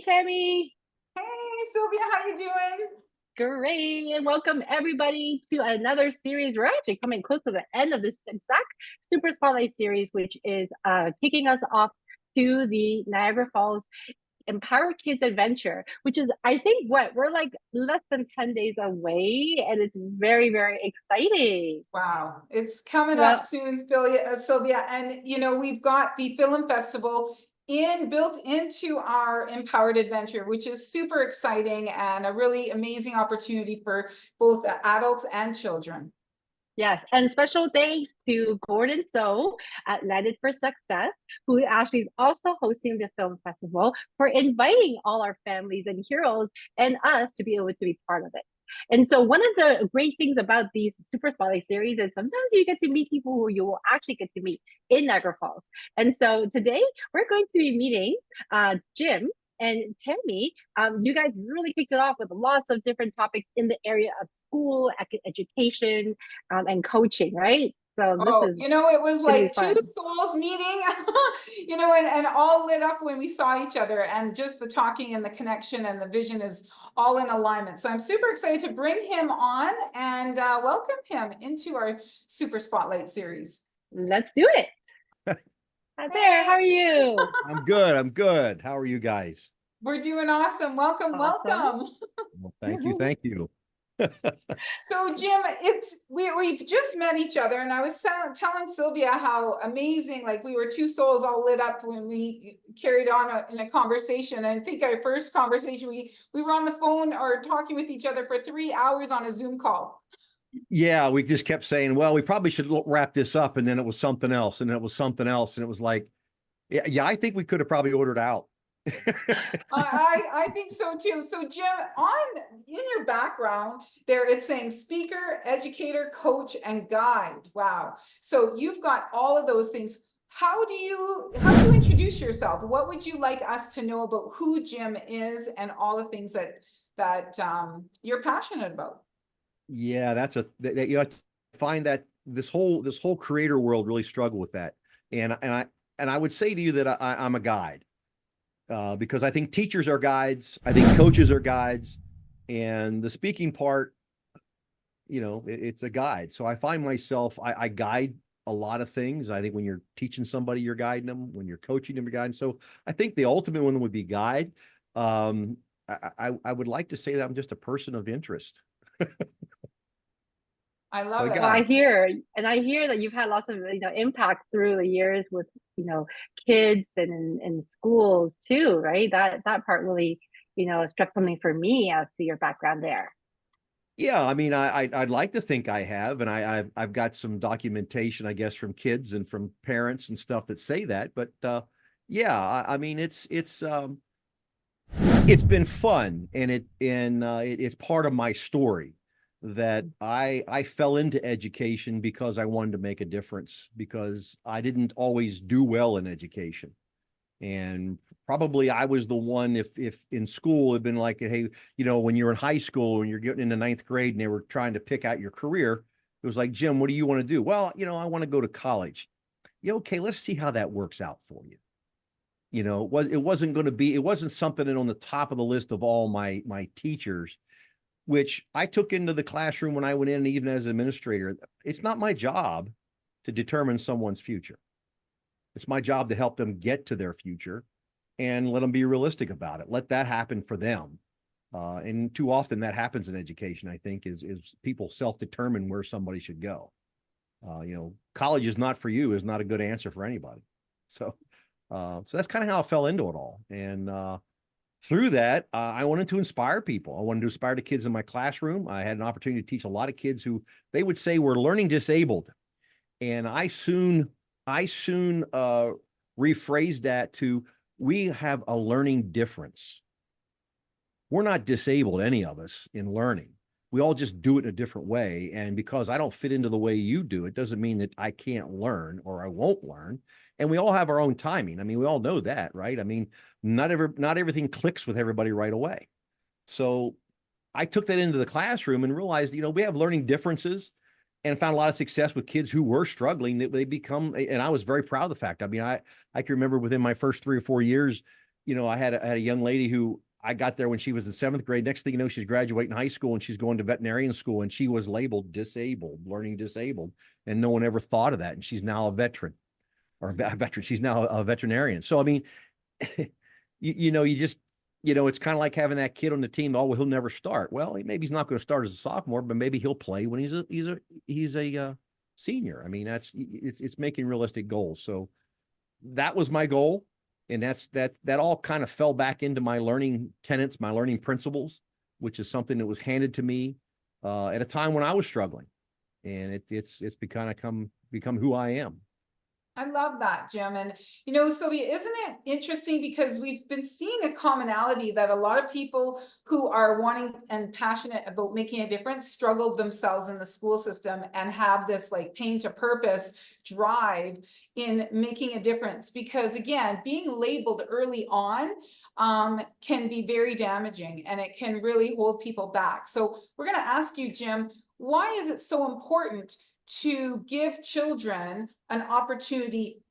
Tammy. Hey, Sylvia, how you doing? Great. And welcome everybody to another series. We're actually coming close to the end of this exact Super Spotlight series, which is kicking us off to the Niagara Falls Empower Kids Adventure, which is, I think, we're like less than 10 days away, and it's very, very exciting. Wow, it's coming up Well, soon, Sylvia, and we've got the film festival built into our Empowered Adventure, which is super exciting and a really amazing opportunity for both adults and children. yes, and special thanks to Gordon So at Landed for Success, who actually is also hosting the film festival, for inviting all our families and heroes and us to be able to be part of it. And so, one of the great things about these Super Spotlight series is sometimes you get to meet people who you will actually get to meet in Niagara Falls. And so, today we're going to be meeting Jim and Tammy. You guys really kicked it off with lots of different topics in the area of school, education, and coaching, right? So this Oh, is it was gonna be like two fun. souls meeting, and all lit up when we saw each other, and just the talking and the connection and the vision is all in alignment. So I'm super excited to bring him on and welcome him into our Super Spotlight series. Let's do it. Hi there, how Hey, are you? I'm good. I'm good. How are you guys? we're doing awesome. Welcome, Awesome. welcome. Well, thank you. Thank you. So Jim, we've just met each other, and I was telling Sylvia how amazing, like we were two souls all lit up when we carried on in a conversation. And I think our first conversation, we were on the phone or talking with each other for 3 hours on a Zoom call. Yeah, we just kept saying, well, we probably should wrap this up. And then it was something else. And it was something else. And it was like, yeah, I think we could have probably ordered out. I think so too. So Jim, in your background there, it's saying speaker, educator, coach, and guide. Wow. So you've got all of those things. How do you introduce yourself? What would you like us to know about who Jim is and all the things that you're passionate about? Yeah, you have to find that this whole creator world really struggle with that. And I would say to you that I'm a guide. Because I think teachers are guides. I think coaches are guides. And the speaking part, it's a guide. So I find myself, I guide a lot of things. I think when you're teaching somebody, you're guiding them. When you're coaching them, you're guiding. So I think the ultimate one would be guide. I would like to say that I'm just a person of interest. I So love a it. Well, I guide. hear that you've had lots of impact through the years with kids and schools too, right? That part really struck something for me as to your background there. Yeah, I mean, I'd like to think I have, and I've got some documentation, I guess, from kids and from parents and stuff that say that. But yeah, I mean, it's been fun, and it's part of my story that I fell into education because I wanted to make a difference, because I didn't always do well in education. And probably I was the one, if in school had been like, hey, when you're in high school and you're getting into ninth grade and they were trying to pick out your career, it was like, Jim, what do you want to do? Well, I want to go to college. Yeah, okay, let's see how that works out for you. It wasn't something that on the top of the list of all my teachers, which I took into the classroom when I went in, even as an administrator. It's not my job to determine someone's future. It's my job to help them get to their future and let them be realistic about it. Let that happen for them. And too often that happens in education, I think, is people self-determine where somebody should go. College is not for you is not a good answer for anybody. So that's kind of how I fell into it all. And through that, I wanted to inspire people. I wanted to inspire the kids in my classroom. I had an opportunity to teach a lot of kids who they would say were learning disabled. And I soon rephrased that to, we have a learning difference. We're not disabled, any of us, in learning. We all just do it in a different way. And because I don't fit into the way you do, it doesn't mean that I can't learn or I won't learn. And we all have our own timing. I mean, we all know that, right? I mean, not everything clicks with everybody right away. So I took that into the classroom and realized, we have learning differences, and found a lot of success with kids who were struggling. They become, and I was very proud of the fact. I mean, I can remember within my first 3 or 4 years, I had a young lady who I got there when she was in 7th grade. Next thing you know, she's graduating high school and she's going to veterinarian school, and she was labeled disabled, learning disabled. And no one ever thought of that. And she's now a veteran or a veteran. She's now a veterinarian. So, I mean, you just, it's kind of like having that kid on the team. Oh, well, he'll never start. Well, maybe he's not going to start as a sophomore, but maybe he'll play when he's a senior. I mean, it's making realistic goals. So that was my goal. And that all kind of fell back into my learning tenets, my learning principles, which is something that was handed to me at a time when I was struggling. And it's become who I am. I love that, Jim. And, Sylvia, isn't it interesting, because we've been seeing a commonality that a lot of people who are wanting and passionate about making a difference struggle themselves in the school system and have this like pain to purpose drive in making a difference. Because again, being labeled early on can be very damaging, and it can really hold people back. So we're going to ask you, Jim, why is it so important to give children an opportunity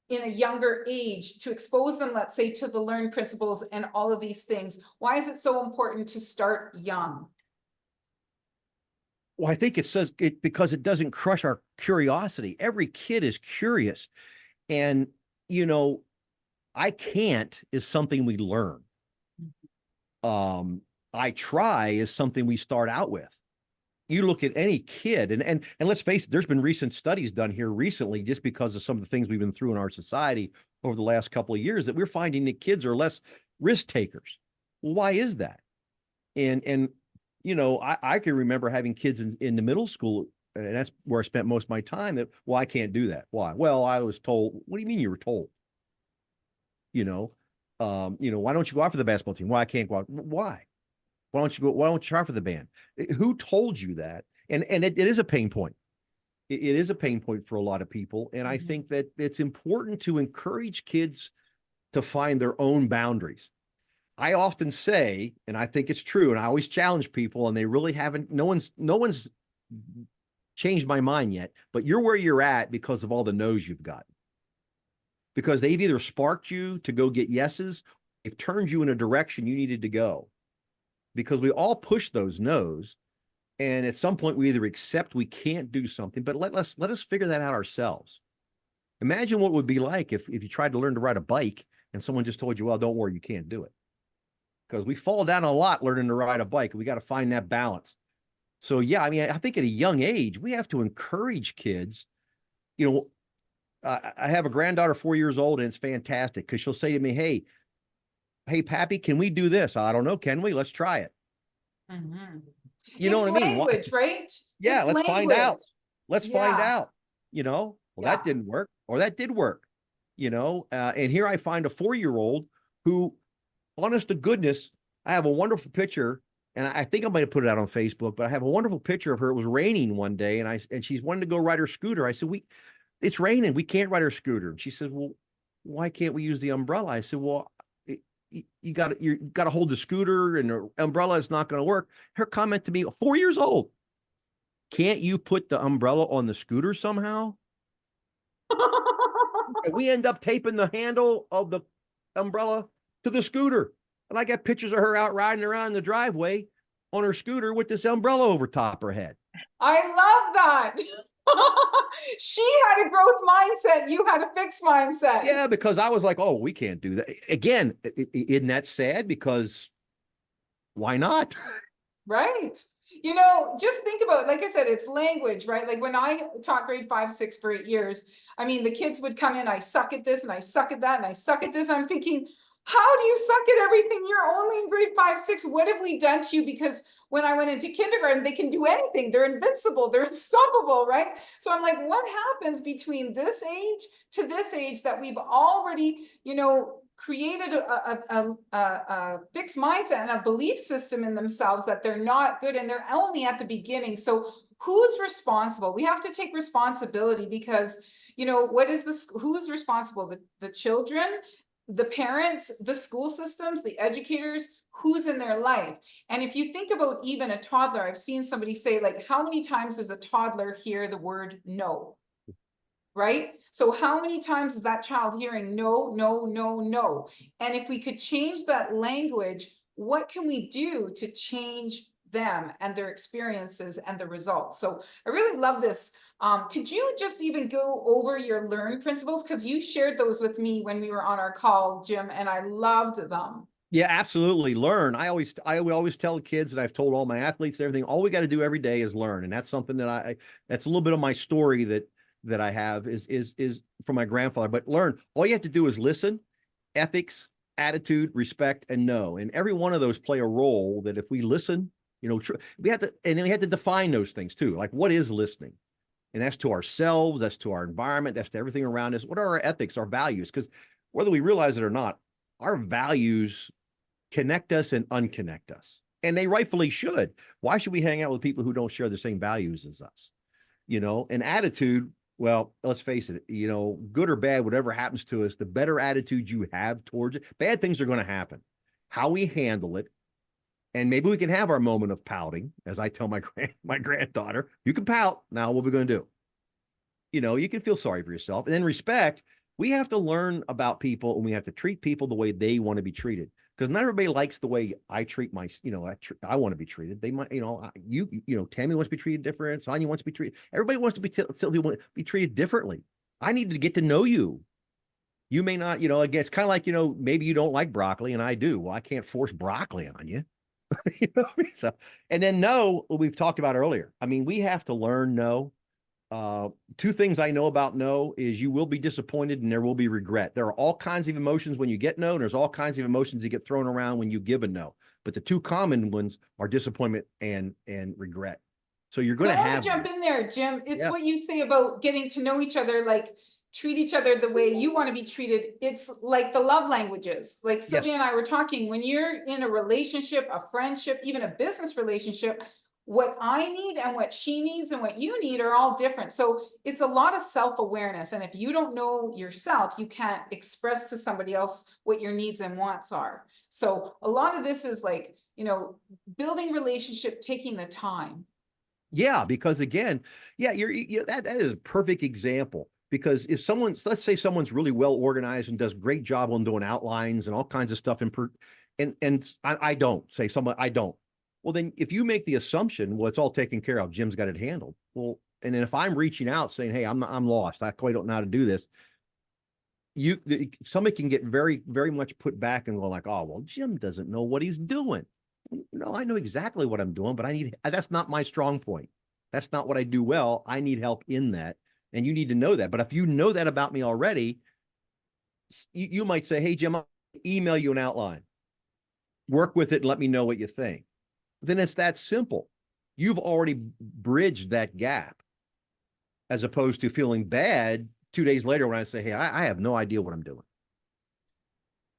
in a younger age to expose them, let's say, to the learned principles and all of these things? Why is it so important to start young? Well, I think it says it because it doesn't crush our curiosity. Every kid is curious. And, I can't is something we learn. I try is something we start out with. You look at any kid, and let's face it, there's been recent studies done here recently, just because of some of the things we've been through in our society over the last couple of years, that we're finding that kids are less risk takers. Well, why is that? And I can remember having kids in the middle school, and that's where I spent most of my time, that, well, I can't do that. Why? Well, I was told. What do you mean you were told? Why don't you go out for the basketball team? Why I can't go out? Why? Why don't you go? Why don't you try for the band? Who told you that? And it is a pain point. It is a pain point for a lot of people. And I think that it's important to encourage kids to find their own boundaries. I often say, and I think it's true, and I always challenge people, and they really haven't, no one's changed my mind yet, but you're where you're at because of all the no's you've got. Because they've either sparked you to go get yeses, they've turned you in a direction you needed to go. Because we all push those no's, and at some point we either accept we can't do something, but let us figure that out ourselves. Imagine what it would be like if you tried to learn to ride a bike and someone just told you, well, don't worry, you can't do it. Because we fall down a lot learning to ride a bike, and we got to find that balance. So yeah, I mean, I think at a young age, we have to encourage kids. I have a granddaughter, 4 years old, and it's fantastic because she'll say to me, hey, Pappy, can we do this? I don't know. Can we? Let's try it. You know what I mean? Language, right? Yeah, let's find out. Let's find out. Well, that didn't work, or that did work. And here I find a 4-year-old who, honest to goodness, I have a wonderful picture, and I think I might have put it out on Facebook, but I have a wonderful picture of her. It was raining one day, and she's wanting to go ride her scooter. I said, it's raining. We can't ride our scooter. And she said, well, why can't we use the umbrella? I said, well, you got to hold the scooter, and the umbrella is not going to work. Her comment to me, 4 years old, can't you put the umbrella on the scooter somehow? And we end up taping the handle of the umbrella to the scooter. And I got pictures of her out riding around the driveway on her scooter with this umbrella over top her head. I love that. She had a growth mindset. You had a fixed mindset. Yeah, because I was like, oh, we can't do that. Again, isn't that sad? Because why not? Right. Just think about it. Like I said, it's language, right? Like when I taught grade 5, 6 for 8 years, I mean, the kids would come in, I suck at this and I suck at that and I suck at this. I'm thinking, how do you suck at everything? You're only in grade 5, 6. What have we done to you? Because when I went into kindergarten, they can do anything. They're invincible. They're unstoppable, right? So I'm like, what happens between this age to this age that we've already, created a fixed mindset and a belief system in themselves that they're not good, and they're only at the beginning. So who's responsible? We have to take responsibility, because what is this? Who's responsible? The children, the parents, the school systems, the educators, who's in their life. And if you think about even a toddler, I've seen somebody say, like, how many times does a toddler hear the word no? right? So how many times is that child hearing no, no, no, no? And if we could change that language, what can we do to change them and their experiences and the results? So I really love this. Could you just even go over your learn principles? Because you shared those with me when we were on our call, Jim, and I loved them. Yeah, absolutely. Learn. I would always tell the kids, and I've told all my athletes, everything, all we got to do every day is learn. And that's something that that's a little bit of my story that I have is from my grandfather. But learn. All you have to do is listen, ethics, attitude, respect, and know. And every one of those play a role that if we listen, we have to, and then we have to define those things too. Like, what is listening? And that's to ourselves, that's to our environment, that's to everything around us. What are our ethics, our values? Because whether we realize it or not, our values connect us and unconnect us. And they rightfully should. Why should we hang out with people who don't share the same values as us? And attitude, well, let's face it, good or bad, whatever happens to us, the better attitude you have towards it, bad things are going to happen. How we handle it, and maybe we can have our moment of pouting, as I tell my granddaughter, you can pout. Now, what are we going to do? You can feel sorry for yourself. And then respect, we have to learn about people, and we have to treat people the way they want to be treated. Because not everybody likes the way I treat I want to be treated. They might, Tammy wants to be treated different. Sonia wants to be treated. Everybody wants to be treated differently. I need to get to know you. You may not, again, it's kind of like, maybe you don't like broccoli and I do. Well, I can't force broccoli on you. So, and then no, we've talked about earlier. I mean, we have to learn no. Two things I know about no is you will be disappointed and there will be regret. There are all kinds of emotions when you get no, and there's all kinds of emotions that get thrown around when you give a no. But the two common ones are disappointment and regret. So you're going to have. I want to jump in there, Jim. It's Yeah. what you say about getting to know each other, like treat each other the way you want to be treated. It's like the love languages. Like Sylvia and I were talking, when you're in a relationship, a friendship, even a business relationship, what I need and what she needs and what you need are all different. So it's a lot of self-awareness. And if you don't know yourself, you can't express to somebody else what your needs and wants are. So a lot of this is like, building relationship, taking the time. Yeah, because again, that is a perfect example. Because if let's say someone's really well organized and does great job on doing outlines and all kinds of stuff, and I don't. Well, then if you make the assumption, well, it's all taken care of, Jim's got it handled. Well, and then if I'm reaching out saying, hey, I'm lost, I quite don't know how to do this, somebody can get very, very much put back and go like, oh, well, Jim doesn't know what he's doing. No, I know exactly what I'm doing, but that's not my strong point. That's not what I do well. I need help in that. And you need to know that. But if you know that about me already, you might say, hey, Jim, I'll email you an outline. Work with it and let me know what you think. Then it's that simple. You've already bridged that gap, as opposed to feeling bad 2 days later when I say, hey, I have no idea what I'm doing.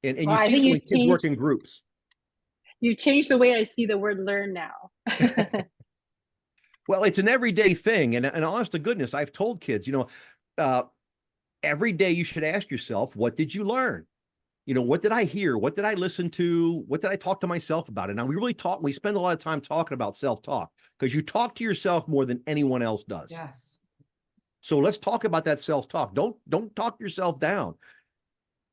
And you see that when kids work in groups. You changed the way I see the word learn now. Well, it's an everyday thing. And honest to goodness, I've told kids, every day you should ask yourself, what did you learn? What did I hear? What did I listen to? What did I talk to myself about? And now we spend a lot of time talking about self-talk because you talk to yourself more than anyone else does. Yes. So let's talk about that self-talk. Don't talk yourself down.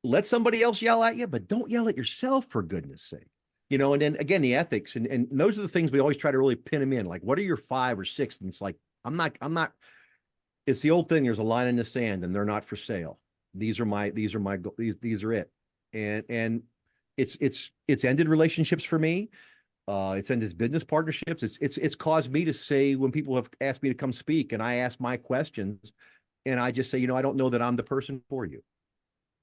Let somebody else yell at you, but don't yell at yourself, for goodness sake. And then again, the ethics and those are the things we always try to really pin them in. Like, what are your 5 or 6? And it's like, I'm not, it's the old thing. There's a line in the sand and they're not for sale. These are it. And it's ended relationships for me. It's ended business partnerships. It's caused me to say, when people have asked me to come speak and I ask my questions and I just say, I don't know that I'm the person for you.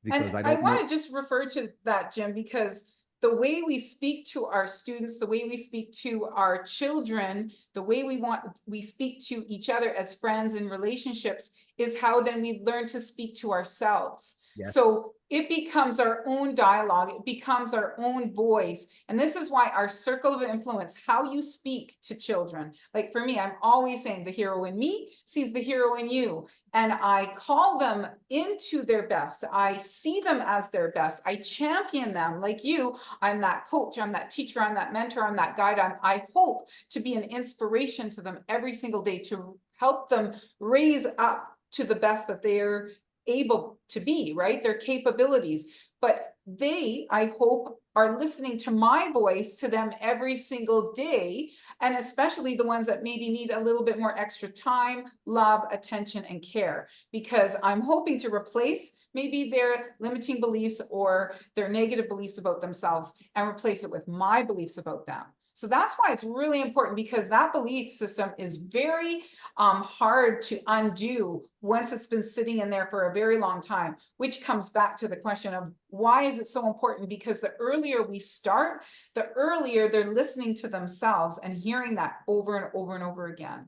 Because I want to just refer to that, Jim, because the way we speak to our students, the way we speak to our children, the way we speak to each other as friends in relationships is how then we learn to speak to ourselves. Yes. So it becomes our own dialogue, it becomes our own voice. And this is why our circle of influence, how you speak to children. Like for me, I'm always saying the hero in me sees the hero in you. And I call them into their best. I see them as their best. I champion them like you. I'm that coach, I'm that teacher, I'm that mentor, I'm that guide. I hope to be an inspiration to them every single day to help them raise up to the best that they're able to be, right? Their capabilities. But they, I hope, are listening to my voice to them every single day, and especially the ones that maybe need a little bit more extra time, love, attention, and care, because I'm hoping to replace maybe their limiting beliefs or their negative beliefs about themselves and replace it with my beliefs about them. So that's why it's really important, because that belief system is very hard to undo once it's been sitting in there for a very long time, which comes back to the question of why is it so important? Because the earlier we start, the earlier they're listening to themselves and hearing that over and over and over again.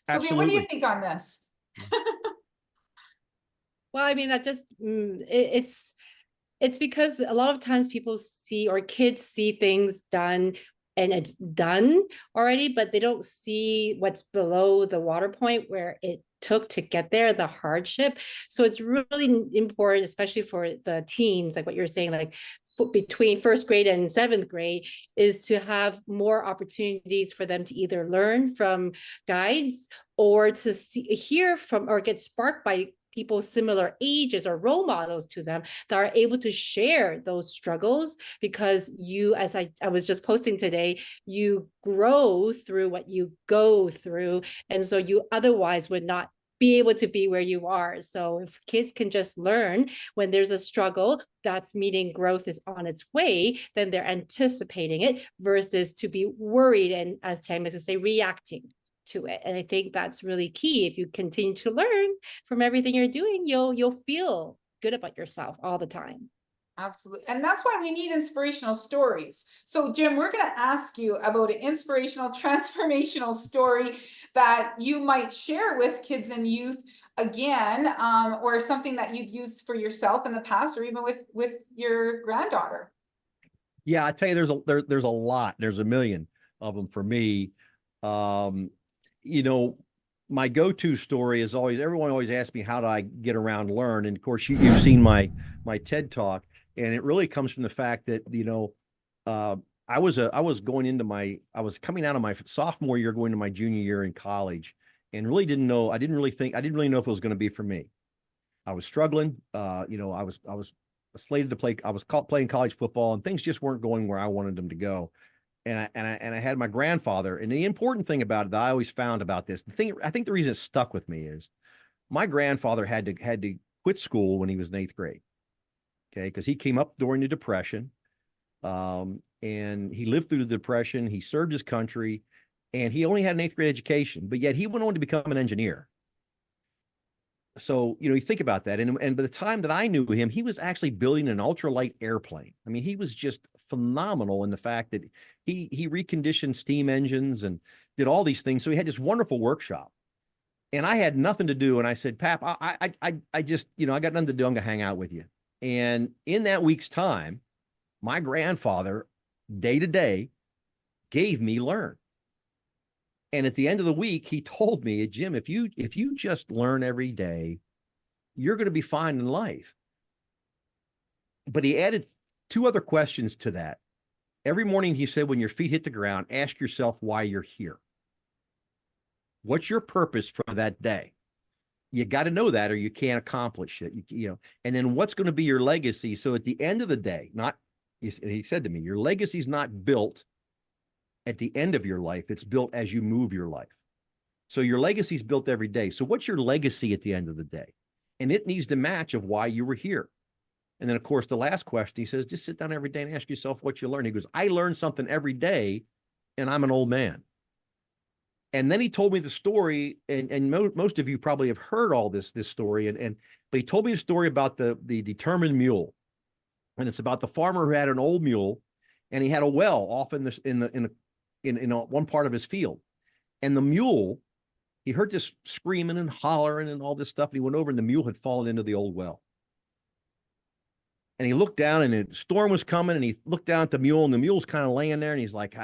Sylvia, what do you think on this? Well, I mean, that just it's because a lot of times people see, or kids see things done and it's done already, but they don't see what's below the water point where it took to get there, the hardship. So it's really important, especially for the teens, like what you're saying, like between first grade and seventh grade, is to have more opportunities for them to either learn from guides or to hear from or get sparked by people similar ages or role models to them that are able to share those struggles, because you, as I was just posting today, you grow through what you go through. And so you otherwise would not be able to be where you are. So if kids can just learn when there's a struggle that's meaning growth is on its way, then they're anticipating it versus to be worried and, as Tam used to say, reacting to it. And I think that's really key. If you continue to learn from everything you're doing, you'll feel good about yourself all the time. Absolutely. And that's why we need inspirational stories. So Jim, we're going to ask you about an inspirational, transformational story that you might share with kids and youth again, or something that you've used for yourself in the past, or even with your granddaughter. Yeah, I tell you, there's a lot. There's a million of them for me. You know, my go-to story is always, everyone always asks me, how do I get around learn? And of course, you've seen my TED talk, and it really comes from the fact that, you know, I was coming out of my sophomore year, going to my junior year in college, and really didn't know, I didn't really know if it was going to be for me. I was struggling. You know, I was slated to play, I was playing college football, and things just weren't going where I wanted them to go. And I had my grandfather. And the important thing about it that I always found about this, I think the reason it stuck with me is my grandfather had to quit school when he was in 8th grade. Okay, because he came up during the Depression, and he lived through the Depression. He served his country, and he only had an 8th grade education, but yet he went on to become an engineer. So, you know, you think about that. And by the time that I knew him, he was actually building an ultralight airplane. I mean, he was just phenomenal in the fact that he reconditioned steam engines and did all these things. So he had this wonderful workshop. And I had nothing to do. And I said, Pap, I just, you know, I got nothing to do. I'm going to hang out with you. And in that week's time, my grandfather, day to day, gave me learn. And at the end of the week, he told me, Jim, if you just learn every day, you're going to be fine in life. But he added 2 other questions to that. Every morning, he said, when your feet hit the ground, ask yourself why you're here. What's your purpose for that day? You got to know that, or you can't accomplish it. You know, and then what's going to be your legacy? So at the end of the day, he said to me, your legacy is not built at the end of your life. It's built as you move your life. So your legacy is built every day. So what's your legacy at the end of the day? And it needs to match of why you were here. And then, of course, the last question, he says, just sit down every day and ask yourself what you learn. He goes, I learn something every day, and I'm an old man. And then he told me the story, and most of you probably have heard all this story, but he told me a story about the determined mule. And it's about the farmer who had an old mule, and he had a well off in one part of his field. And the mule, he heard this screaming and hollering and all this stuff. And he went over, and the mule had fallen into the old well. And he looked down, and a storm was coming, and he looked down at the mule, and the mule's kind of laying there, and he's like,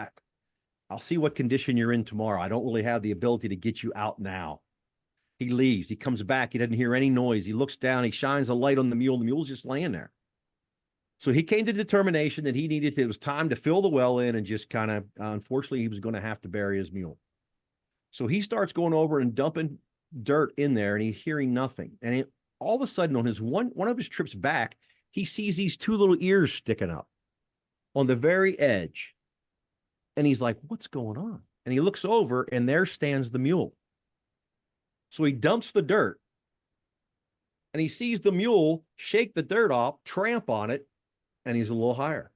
I'll see what condition you're in tomorrow. I don't really have the ability to get you out now. He leaves. He comes back. He doesn't hear any noise. He looks down. He shines a light on the mule. The mule's just laying there. So he came to the determination that it was time to fill the well in, and just kind of, unfortunately, he was going to have to bury his mule. So he starts going over and dumping dirt in there and he's hearing nothing. And all of a sudden on his one of his trips back, he sees these two little ears sticking up on the very edge. And he's like, what's going on? And he looks over and there stands the mule. So he dumps the dirt and he sees the mule shake the dirt off, tramp on it, and he's a little higher.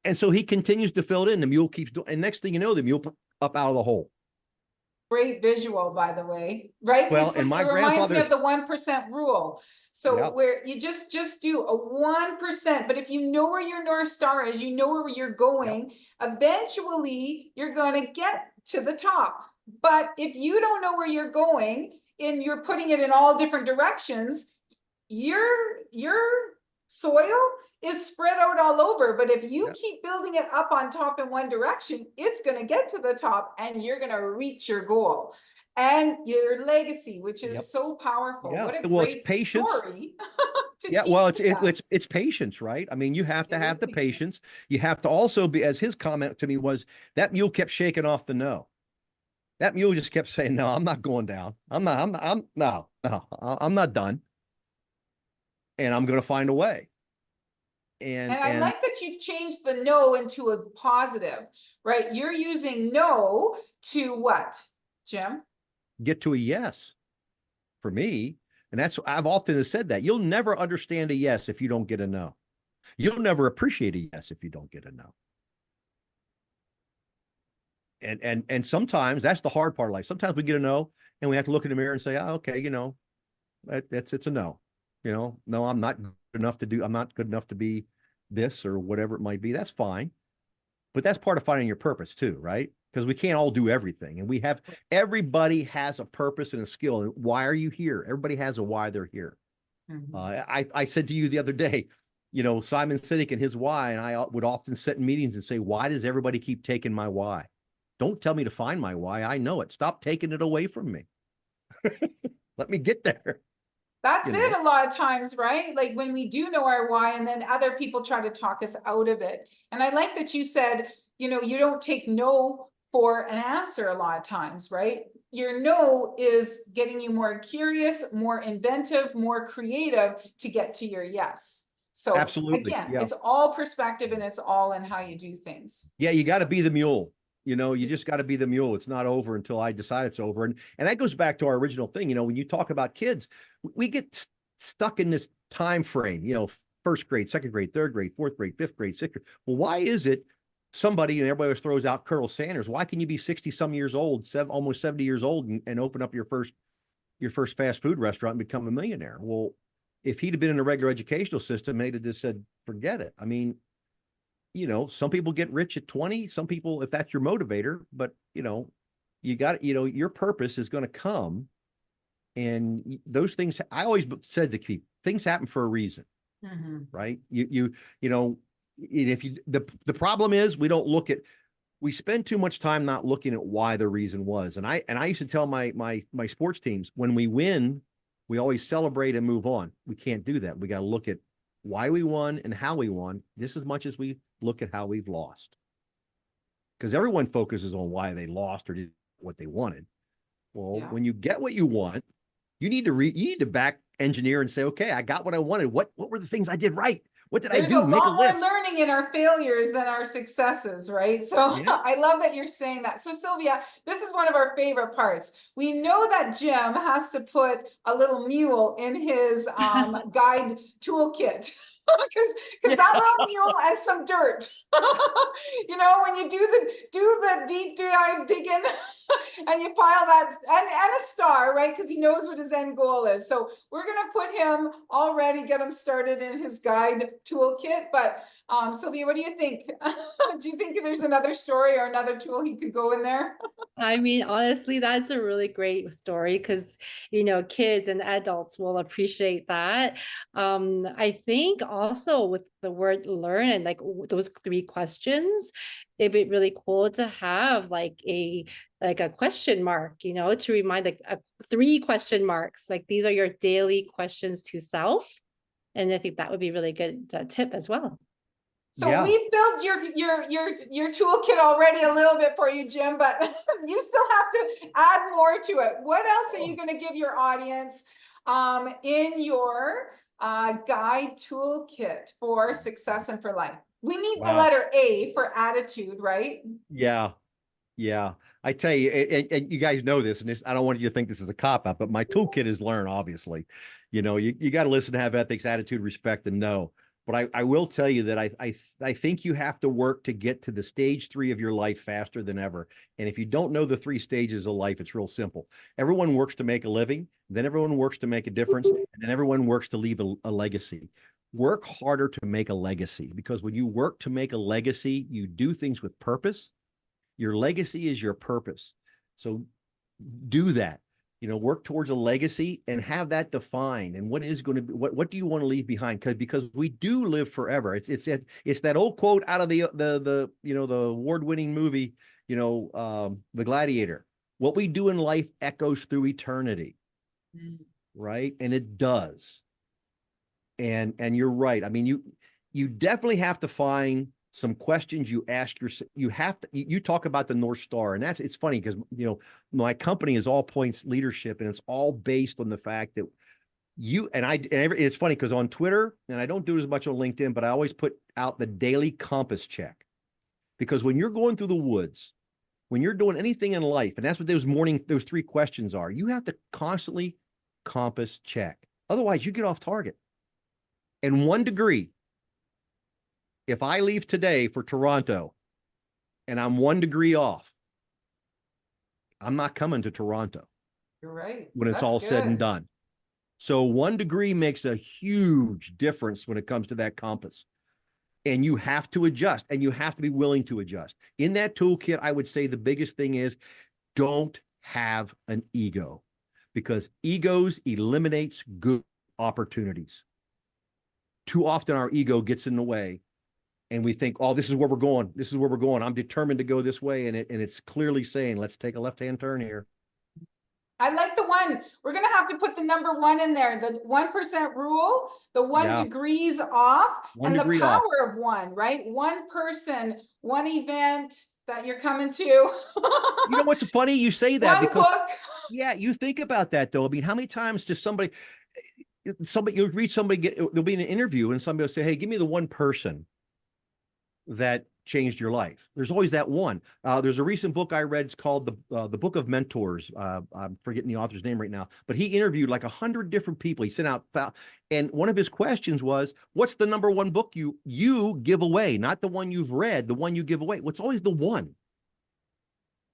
And so he continues to fill it in. The mule keeps doing, and next thing you know, the mule up out of the hole. Great visual, by the way, right? Well, It's and like, my it reminds me of grandfather, the 1% rule. So Yep. where you just do a 1%, but if you know where your North Star is, you know where you're going, eventually you're going to get to the top. But if you don't know where you're going and you're putting it in all different directions, your soil is spread out all over. But if you Yep. keep building it up on top in one direction, it's going to get to the top and you're going to reach your goal and your legacy, which is Yep. so powerful. Yeah. What a Well, it's great patience. story to Yeah, teach well, that. it's patience, right? I mean, you have to It have is the patience. You have to also be, as his comment to me was, that mule kept shaking off the no. That mule just kept saying, no, I'm not going down. I'm not done. And I'm going to find a way. And I And like that you've changed the no into a positive, right? You're using no to what, Jim? get to a yes for me. And that's, I've often said that you'll never understand a yes if you don't get a no. You'll never appreciate a yes if you don't get a no. And sometimes that's the hard part of life. Sometimes we get a no and we have to look in the mirror and say, oh, okay, it's a no. No, I'm not good enough to do, I'm not good enough to be this or whatever it might be. That's fine. But that's part of finding your purpose too, right? Because we can't all do everything. And everybody has a purpose and a skill. And why are you here? Everybody has a why they're here. Mm-hmm. I said to you the other day, Simon Sinek and his why, and I would often sit in meetings and say, why does everybody keep taking my why? Don't tell me to find my why. I know it. Stop taking it away from me. Let me get there. That's it a lot of times, right? Like when we do know our why and then other people try to talk us out of it. And I like that you said, you don't take no for an answer a lot of times, right? Your no is getting you more curious, more inventive, more creative to get to your yes. So Absolutely. again, Yeah. it's all perspective and it's all in how you do things. Yeah, you got to be the mule. You just got to be the mule. It's not over until I decide it's over. And that goes back to our original thing. When you talk about kids, we get stuck in this time frame, first grade, second grade, third grade, fourth grade, fifth grade, sixth grade. Well, why is it somebody, and everybody always throws out Colonel Sanders, why can you be 60 some years old, almost 70 years old and open up your first fast food restaurant and become a millionaire? Well, if he'd have been in a regular educational system, they'd have just said, forget it. I mean, some people get rich at 20, some people, if that's your motivator, but you got, your purpose is going to come. And those things, I always said to keep things happen for a reason, right? If the problem is we spend too much time not looking at why the reason was. And I used to tell my sports teams, when we win, we always celebrate and move on. We can't do that. We got to look at why we won and how we won just as much as we look at how we've lost. Because everyone focuses on why they lost or did what they wanted. Well, when you get what you want, you need to back engineer and say, okay, I got what I wanted. What were the things I did right? What did I do? There's a lot more learning in our failures than our successes, right? So yeah. I love that you're saying that. So Sylvia, this is one of our favorite parts. We know that Jim has to put a little mule in his guide toolkit. Because that little mule and some dirt, when you do the deep dive digging and you pile that and a star, right? Because he knows what his end goal is. So we're gonna put him already, get him started in his guide toolkit. But Sylvia, what do you think? Do you think there's another story or another tool he could go in there? I mean, honestly, that's a really great story because, kids and adults will appreciate that. I think also with the word learn and like those 3 questions, it'd be really cool to have like a question mark, to remind like 3 question marks. Like these are your daily questions to self. And I think that would be really good tip as well. So Yeah. we built your toolkit already a little bit for you, Jim, but you still have to add more to it. What else are you going to give your audience in your guide toolkit for success and for life? We need the Wow. letter A for attitude, right? Yeah. Yeah. I tell you, and you guys know this, and this, I don't want you to think this is a cop out, but my toolkit is learn, obviously. You got to listen, have ethics, attitude, respect, and know. But I will tell you that I think you have to work to get to the stage 3 of your life faster than ever. And if you don't know the 3 stages of life, it's real simple. Everyone works to make a living, then everyone works to make a difference, and then everyone works to leave a legacy. Work harder to make a legacy, because when you work to make a legacy, you do things with purpose. Your legacy is your purpose. So do that. Work towards a legacy and have that defined. And what is going to be, what do you want to leave behind? Because we do live forever. It's that old quote out of the award-winning movie, The Gladiator. What we do in life echoes through eternity. Right? And it does. And you're right. I mean, you definitely have to find some questions you ask yourself. You talk about the North Star, and it's funny because my company is All Points Leadership, and it's all based on the fact that it's funny because on Twitter, and I don't do it as much on LinkedIn, but I always put out the daily compass check, because when you're going through the woods, when you're doing anything in life, and that's what those 3 questions are, you have to constantly compass check. Otherwise, you get off target. And 1 degree. If I leave today for Toronto and I'm 1 degree off, I'm not coming to Toronto. You're right. When it's all said and done. So 1 degree makes a huge difference when it comes to that compass. And you have to adjust, and you have to be willing to adjust. In that toolkit, I would say the biggest thing is don't have an ego, because egos eliminates good opportunities. Too often our ego gets in the way. And we think, oh, this is where we're going. This is where we're going. I'm determined to go this way. And it's clearly saying, let's take a left-hand turn here. I like the 1. We're going to have to put the number 1 in there, the 1% rule, the 1 degrees off, and the power of 1, right? 1 person, 1 event that you're coming to. You know what's funny? You say that 1 book. Yeah, you think about that though. I mean, how many times does somebody, you'll read somebody, there'll be an interview and somebody will say, hey, give me the 1 person that changed your life. There's always that one. There's a recent book I read. It's called the Book of Mentors. I'm forgetting the author's name right now, but he interviewed like 100 different people. He sent out, and one of his questions was, "What's the number 1 book you give away? Not the one you've read, the one you give away. What's always the one?"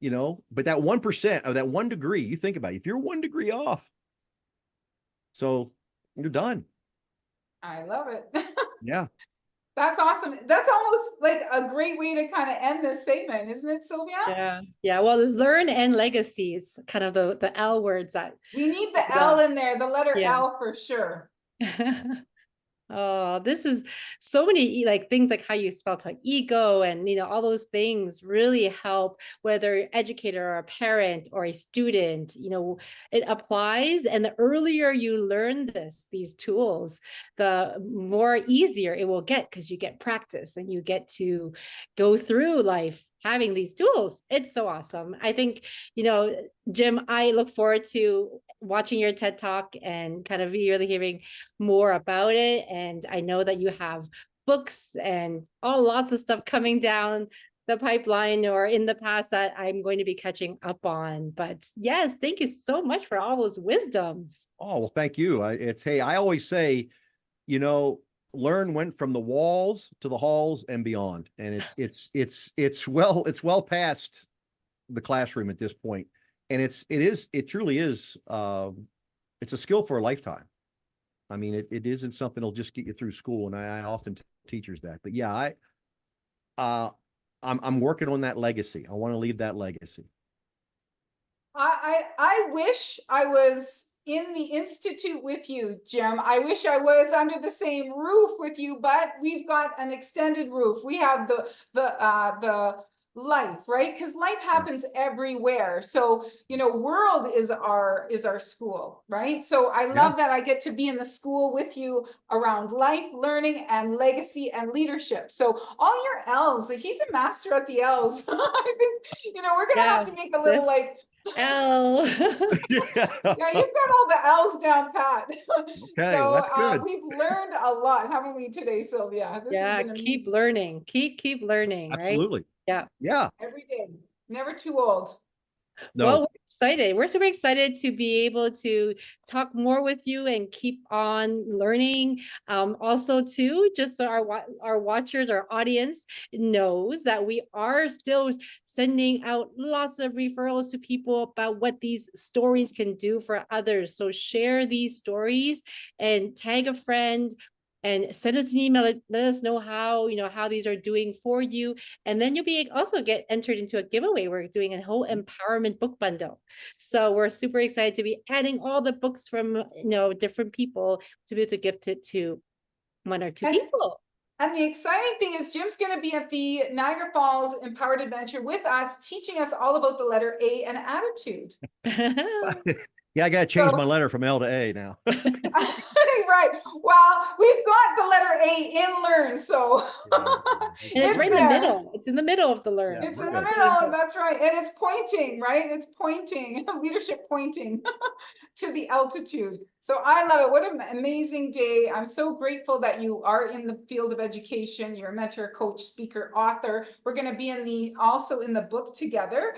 But that 1% of that 1 degree, you think about it, if you're 1 degree off, so you're done. I love it. Yeah. That's awesome. That's almost like a great way to kind of end this segment, isn't it, Sylvia? Yeah. Yeah. Well, learn and legacy is kind of the L words that we need the L in there, the letter L for sure. Oh, this is so many like things like how you spell out ego and all those things really help, whether you're educator or a parent or a student, it applies. And the earlier you learn these tools, the more easier it will get, because you get practice and you get to go through life having these tools. It's so awesome. I think, Jim, I look forward to watching your TED Talk and kind of really hearing more about it. And I know that you have books and lots of stuff coming down the pipeline or in the past that I'm going to be catching up on. But yes, thank you so much for all those wisdoms. Oh, well, thank you. I always say, learn went from the walls to the halls and beyond. And it's well past the classroom at this point. And it truly is, it's a skill for a lifetime. I mean, it isn't something that'll just get you through school. And I often tell teachers that, but yeah, I'm working on that legacy. I want to leave that legacy. I wish I was in the Institute with you, Jim. I wish I was under the same roof with you, but we've got an extended roof. We have the life, right? Because life happens everywhere. So, you know, world is our school, right? So I love that I get to be in the school with you around life, learning, and legacy and leadership. So all your L's, he's a master at the L's. I think, you know, we're gonna have to make a little like L. yeah, you've got all the L's down pat. Okay, So that's good. we've learned a lot, haven't we, today, Sylvia? This has been amazing. Keep learning. Keep learning, Absolutely. right? Yeah. Yeah. Every day. Never too old. No. Well, we're excited. We're super excited to be able to talk more with you and keep on learning. Also, too, just so our watchers, our audience knows that we are still sending out lots of referrals to people about what these stories can do for others. So share these stories and tag a friend and send us an email. Let us know how, how these are doing for you. And then you'll be also get entered into a giveaway. We're doing a whole empowerment book bundle. So we're super excited to be adding all the books from, different people to be able to gift it to one or two people. And the exciting thing is Jim's going to be at the Niagara Falls Empowered Adventure with us, teaching us all about the letter A and attitude. Yeah, I got to change my letter from L to A now. Right. Well, we've got the letter A in learn, so and it's right in the middle. It's in the middle of the learn. It's in the middle. That's right. And it's pointing, right? It's pointing, leadership pointing to the altitude. So I love it. What an amazing day. I'm so grateful that you are in the field of education. You're a mentor, coach, speaker, author. We're going to be also in the book together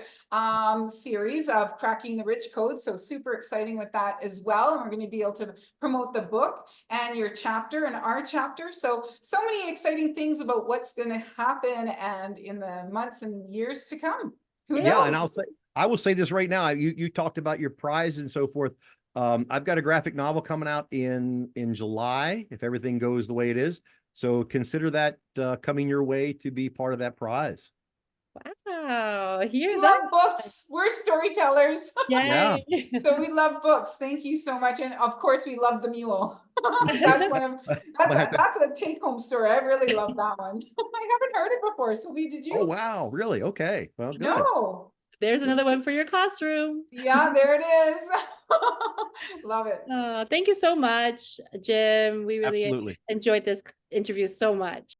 series of Cracking the Rich Code. So super exciting with that as well. And we're going to be able to promote the book and your chapter and our chapter. So many exciting things about what's going to happen and in the months and years to come. Who knows? And I will say this right now. You talked about your prize and so forth. I've got a graphic novel coming out in July, if everything goes the way it is. So consider that coming your way to be part of that prize. Wow. We love books. We're storytellers. Yeah. So we love books. Thank you so much. And of course we love the mule. That's a take-home story. I really love that one. I haven't heard it before. Sylvie, did you? Oh, wow. Really? Okay. Well, good. No. There's another one for your classroom. Yeah, there it is. Love it. Thank you so much, Jim. We really enjoyed this interview so much.